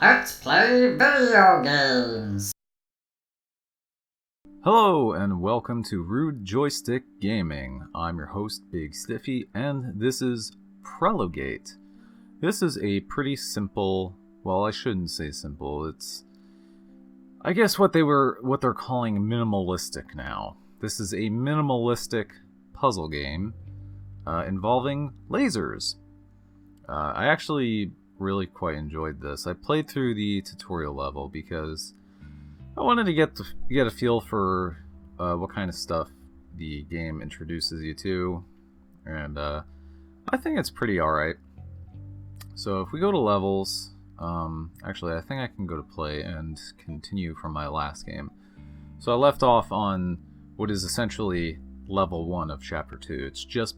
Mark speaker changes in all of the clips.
Speaker 1: Let's play video games!
Speaker 2: Hello and welcome to Rude Joystick Gaming. I'm your host, Big Stiffy, and this is Prelogate. This is a pretty simple, well, I shouldn't say simple, it's I guess what they're calling minimalistic now. This is a minimalistic puzzle game involving lasers. I actually really quite enjoyed this. I played through the tutorial level because I wanted to get a feel for what kind of stuff the game introduces you to, and I think it's pretty alright. So if we go to levels, actually I think I can go to play and continue from my last game. So I left off on what is essentially level 1 of chapter 2. It's just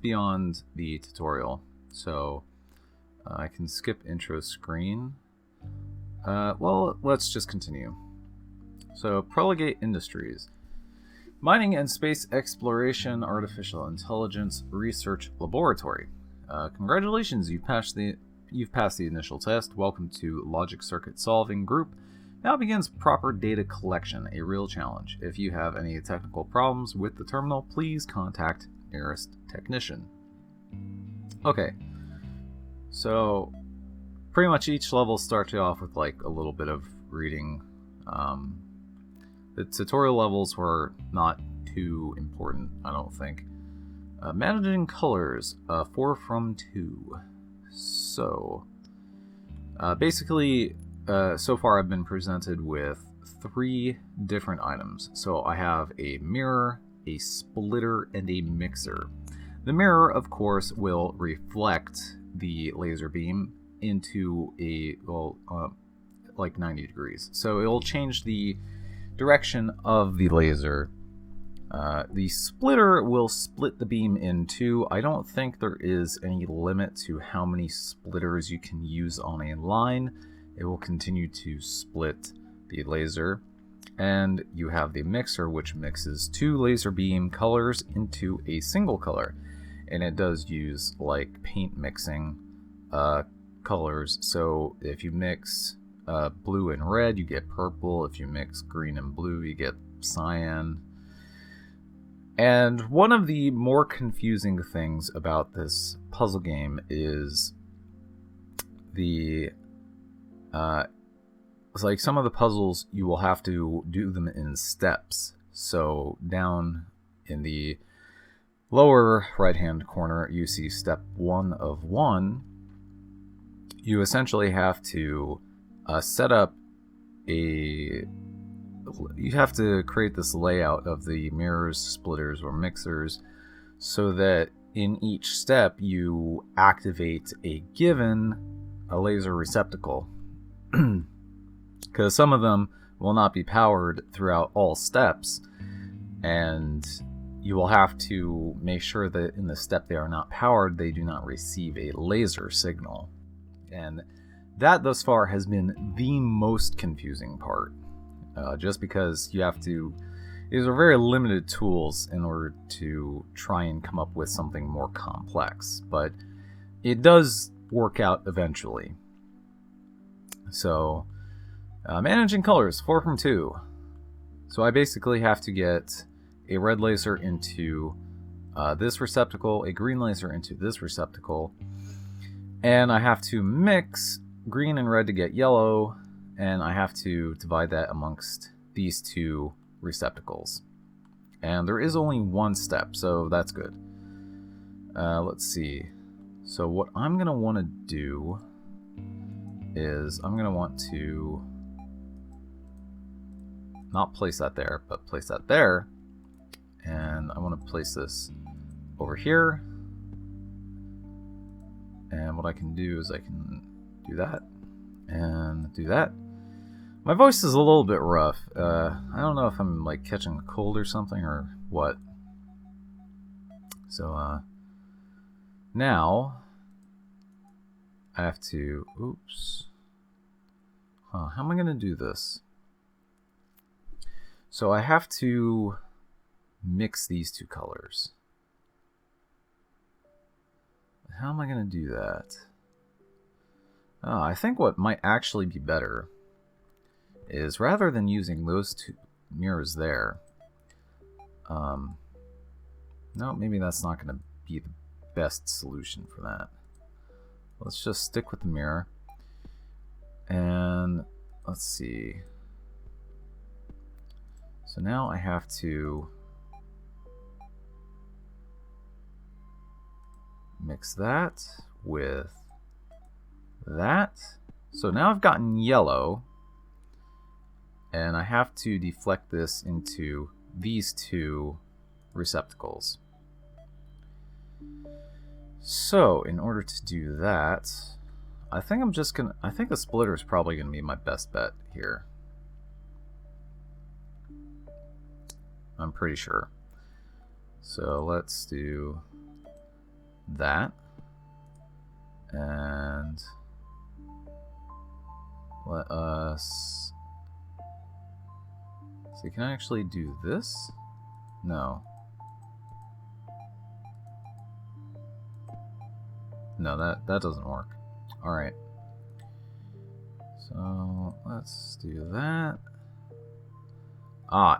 Speaker 2: beyond the tutorial. So I can skip intro screen. Well, let's just continue. So, Prelogate Industries. Mining and Space Exploration Artificial Intelligence Research Laboratory. Congratulations, you've passed the initial test. Welcome to Logic Circuit Solving Group. Now begins proper data collection, a real challenge. If you have any technical problems with the terminal, please contact nearest technician. Okay. So, pretty much each level starts you off with like a little bit of reading. The tutorial levels were not too important, I don't think. Managing colors, 4 from 2. So, basically, so far I've been presented with 3 different items. So I have a mirror, a splitter, and a mixer. The mirror, of course, will reflect the laser beam into like 90 degrees. So it'll change the direction of the laser. The splitter will split the beam in two. I don't think there is any limit to how many splitters you can use on a line. It will continue to split the laser. And you have the mixer, which mixes 2 laser beam colors into a single color. And it does use like paint mixing colors. So if you mix blue and red, you get purple. If you mix green and blue, you get cyan. And one of the more confusing things about this puzzle game is it's like some of the puzzles you will have to do them in steps. So down in the lower right hand corner you see step 1 of 1. You essentially have to set up you have to create this layout of the mirrors, splitters, or mixers so that in each step you activate a laser receptacle. Because some of them will not be powered throughout all steps, and you will have to make sure that in the step they are not powered, they do not receive a laser signal. And that thus far has been the most confusing part. Just because these are very limited tools in order to try and come up with something more complex. But it does work out eventually. So, managing colors, 4 from 2. So I basically have to get a red laser into this receptacle, a green laser into this receptacle, and I have to mix green and red to get yellow, and I have to divide that amongst these 2 receptacles. And there is only 1 step, so that's good. Let's see. So what I'm going to want to do is I'm going to want to not place that there, but place that there. And I want to place this over here. And what I can do is I can do that and do that. My voice is a little bit rough. I don't know if I'm like catching a cold or something or what. So now I have to, oops. How am I going to do this? So I have to mix these 2 colors. How am I going to do that? I think what might actually be better is rather than using those two mirrors there, no, maybe that's not going to be the best solution for that. Let's just stick with the mirror. And let's see. So now I have to mix that with that. So now I've gotten yellow, and I have to deflect this into these two receptacles. So in order to do that, I think the splitter is probably gonna be my best bet here. I'm pretty sure. So let's do that, and let us see. Can I actually do this? No. No, that doesn't work. Alright. So let's do that.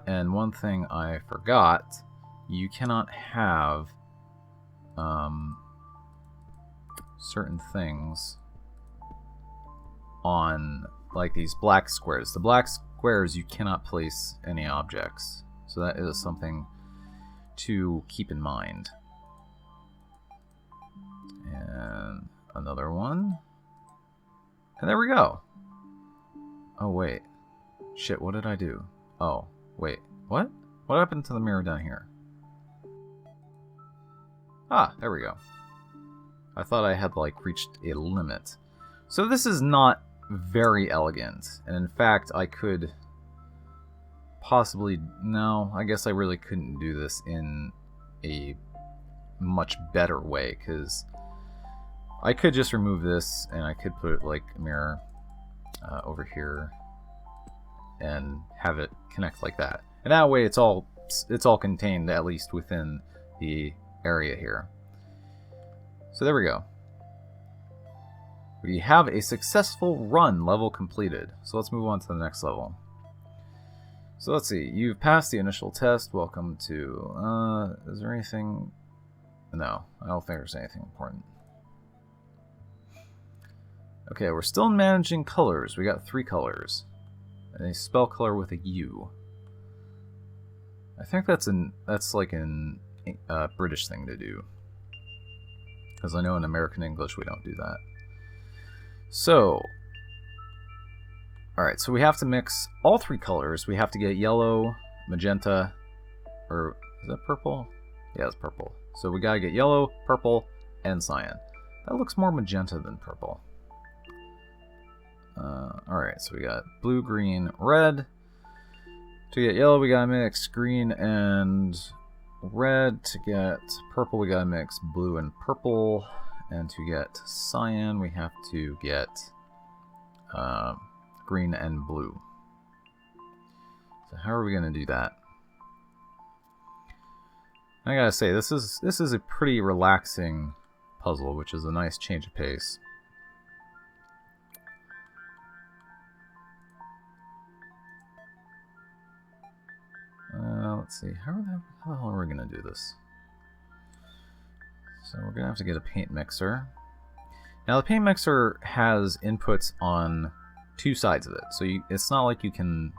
Speaker 2: And one thing I forgot, you cannot have certain things on like these black squares. The black squares, you cannot place any objects. So that is something to keep in mind. And another one. And there we go. Oh, wait. Shit, what did I do? Oh, wait. What? What happened to the mirror down here? Ah, there we go. I thought I had, like, reached a limit. So this is not very elegant. And in fact, I could possibly... No, I guess I really couldn't do this in a much better way, because I could just remove this, and I could put, like, a mirror over here and have it connect like that. And that way it's all contained, at least within the area here. So there we go. We have a successful run level completed. So let's move on to the next level. So let's see. You've passed the initial test. Welcome to... is there anything... No, I don't think there's anything important. Okay, we're still managing colors. We got 3 colors. And a spell color with a U. I think that's like an British thing to do. Because I know in American English we don't do that. So, alright, so we have to mix all 3 colors. We have to get yellow, magenta, or is that purple? Yeah, it's purple. So we gotta get yellow, purple, and cyan. That looks more magenta than purple. Alright, so we got blue, green, red. To get yellow, we gotta mix green and red. To get purple, we gotta mix blue and purple. And to get cyan, we have to get green and blue. So how are we gonna do that? I gotta say, this is a pretty relaxing puzzle, which is a nice change of pace. Let's see, how the hell are we gonna do this? So we're gonna have to get a paint mixer. Now the paint mixer has inputs on 2 sides of it, so it's not like you can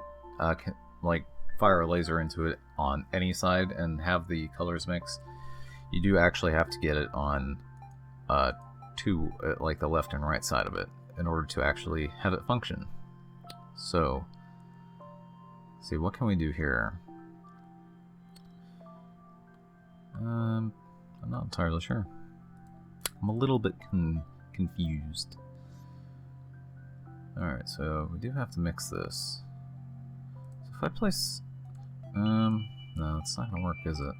Speaker 2: like fire a laser into it on any side and have the colors mix. You do actually have to get it on like the left and right side of it in order to actually have it function. So, let's see, what can we do here? I'm not entirely sure. I'm a little bit confused. Alright, so we do have to mix this. So if I place... no, it's not gonna work, is it?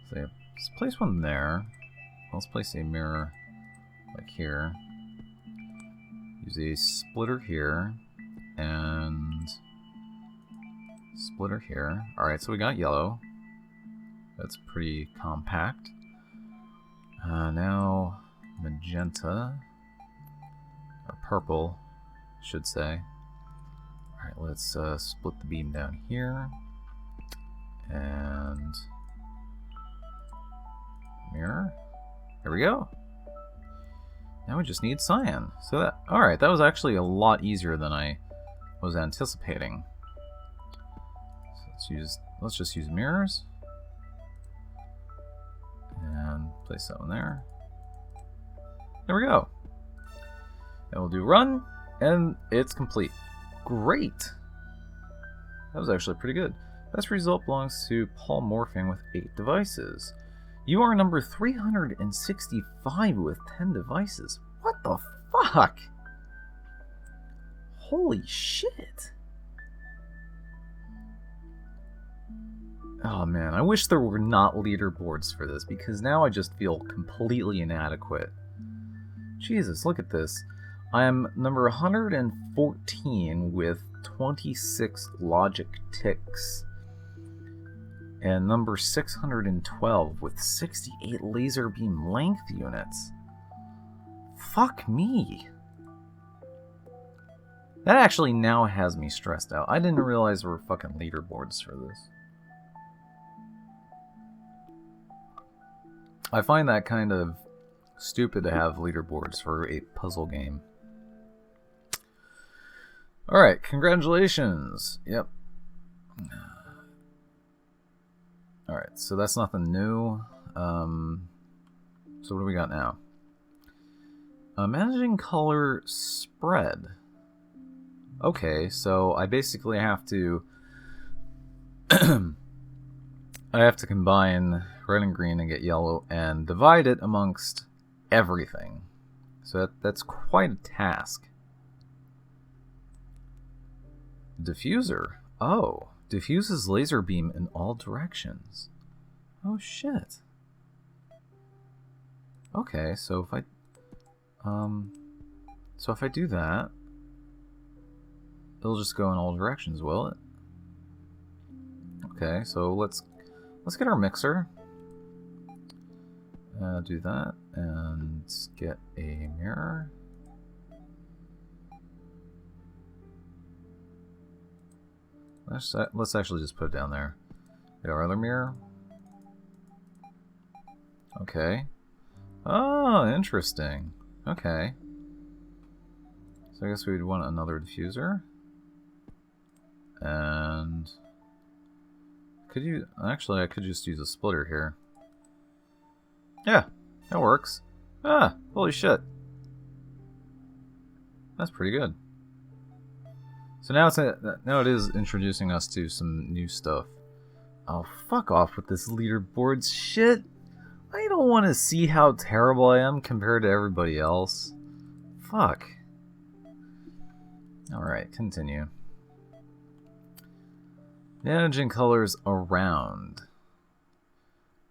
Speaker 2: So yeah, let's place one there. Let's place a mirror like here. Use a splitter here. And... splitter here. Alright, so we got yellow. That's pretty compact. Now magenta. Or purple, I should say. Alright, let's split the beam down here. And mirror. There we go. Now we just need cyan. So that, alright, that was actually a lot easier than I was anticipating. So let's just use mirrors. And place that one there. There we go. And we'll do run, and it's complete. Great! That was actually pretty good. Best result belongs to Paul Morphing with 8 devices. You are number 365 with 10 devices. What the fuck? Holy shit! Oh man, I wish there were not leaderboards for this, because now I just feel completely inadequate. Jesus, look at this. I am number 114 with 26 logic ticks. And number 612 with 68 laser beam length units. Fuck me. That actually now has me stressed out. I didn't realize there were fucking leaderboards for this. I find that kind of stupid to have leaderboards for a puzzle game. Alright, congratulations. Yep. Alright, so that's nothing new. So what do we got now? Managing color spread. Okay, so I basically have to I have to combine red and green and get yellow and divide it amongst everything. So that's quite a task. Diffuser. Oh, diffuses laser beam in all directions. Oh shit. Okay, so if I do that, it'll just go in all directions, will it? Okay, so let's get our mixer. Do that and get a mirror. Let's actually just put it down there. Get our other mirror. Okay. Oh, interesting. Okay. So I guess we'd want another diffuser. And actually I could just use a splitter here. Yeah, that works. Ah, holy shit. That's pretty good. So now it is introducing us to some new stuff. Oh, fuck off with this leaderboards shit. I don't want to see how terrible I am compared to everybody else. Fuck. Alright, continue. Managing colors around.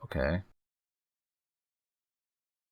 Speaker 2: Okay.